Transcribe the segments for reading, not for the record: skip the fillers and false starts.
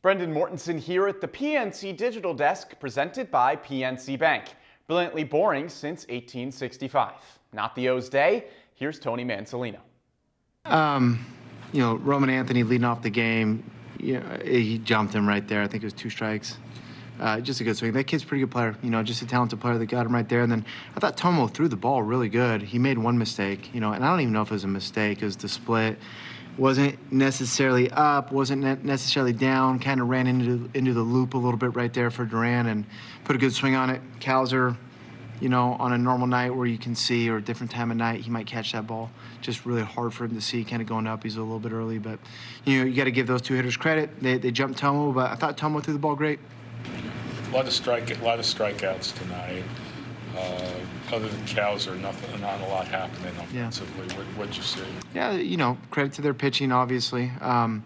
Brendan Mortensen here at the PNC Digital Desk, presented by PNC Bank. Brilliantly boring since 1865. Not the O's day. Here's Tony Mansolino. Roman Anthony leading off the game, he jumped him right there. I think it was 2 strikes. Just a good swing. That kid's a pretty good player, just a talented player that got him right there. And then I thought Tomo threw the ball really good. He made one mistake, and I don't even know if it was a mistake. It was the split. Wasn't necessarily up, wasn't necessarily down, kind of ran into the loop a little bit right there for Duran and put a good swing on it. Cowser, on a normal night where you can see, or a different time of night, he might catch that ball. Just really hard for him to see, kind of going up. He's a little bit early, but you got to give those 2 hitters credit. They jumped Tomo, but I thought Tomo threw the ball great. A lot of strikeouts tonight. Other than Cowser, not a lot happening offensively. Yeah. What'd you see? Yeah, credit to their pitching, obviously. I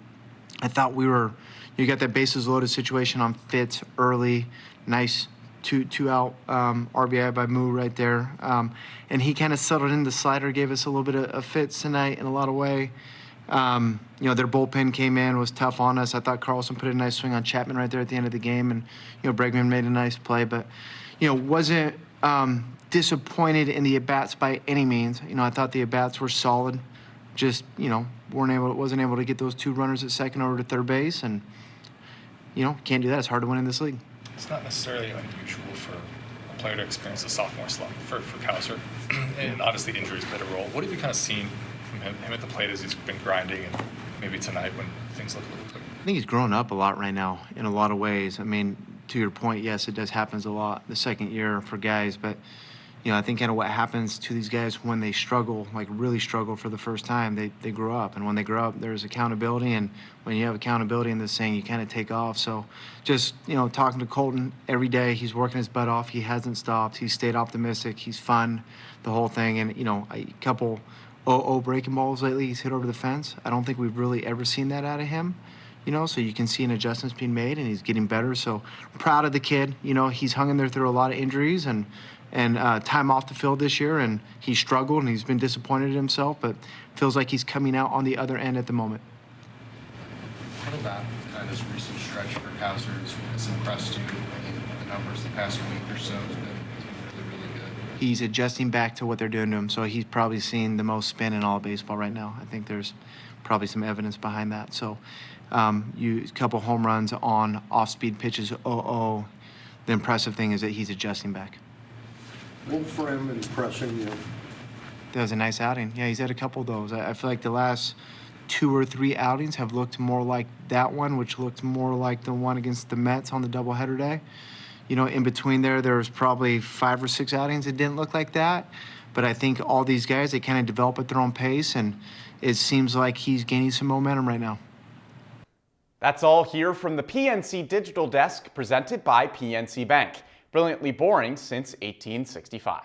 thought you got that bases loaded situation on Fitz early. Nice two out RBI by Moo right there. And he kind of settled in the slider, gave us a little bit of Fitz tonight in a lot of way. Their bullpen came in, was tough on us. I thought Carlson put a nice swing on Chapman right there at the end of the game, and Bregman made a nice play, but wasn't disappointed in the at-bats by any means. I thought the at-bats were solid. Just wasn't able to get those 2 runners at second over to third base, and can't do that. It's hard to win in this league. It's not necessarily unusual for a player to experience a sophomore slump for Cowser, and obviously injuries played a role. What have you kind of seen from him at the plate as he's been grinding, and maybe tonight when things look a little quick? I think he's grown up a lot right now in a lot of ways. I mean, to your point, yes, it does happen a lot the second year for guys, but I think kind of what happens to these guys when they struggle, like really struggle for the first time, they grow up. And when they grow up, there's accountability. And when you have accountability in this thing, you kind of take off. So just, talking to Colton every day, he's working his butt off. He hasn't stopped. He's stayed optimistic. He's fun, the whole thing. And, a couple 0-0 breaking balls lately, he's hit over the fence. I don't think we've really ever seen that out of him. So you can see an adjustments being made, and he's getting better. So proud of the kid. He's hung in there through a lot of injuries and time off the field this year, and he struggled and he's been disappointed in himself, but feels like he's coming out on the other end at the moment. What about this recent stretch for Cowser has impressed you? The numbers the past week or so has been really good. He's adjusting back to what they're doing to him, so he's probably seeing the most spin in all of baseball right now. I think there's probably some evidence behind that. So a couple home runs on off-speed pitches, 0-0. The impressive thing is that he's adjusting back. What for him impressing you? That was a nice outing. Yeah, he's had a couple of those. I feel like the last 2 or 3 outings have looked more like that one, which looked more like the one against the Mets on the doubleheader day. In between there was probably 5 or 6 outings that didn't look like that. But I think all these guys, they kind of develop at their own pace, and it seems like he's gaining some momentum right now. That's all here from the PNC Digital Desk, presented by PNC Bank. Brilliantly boring since 1865.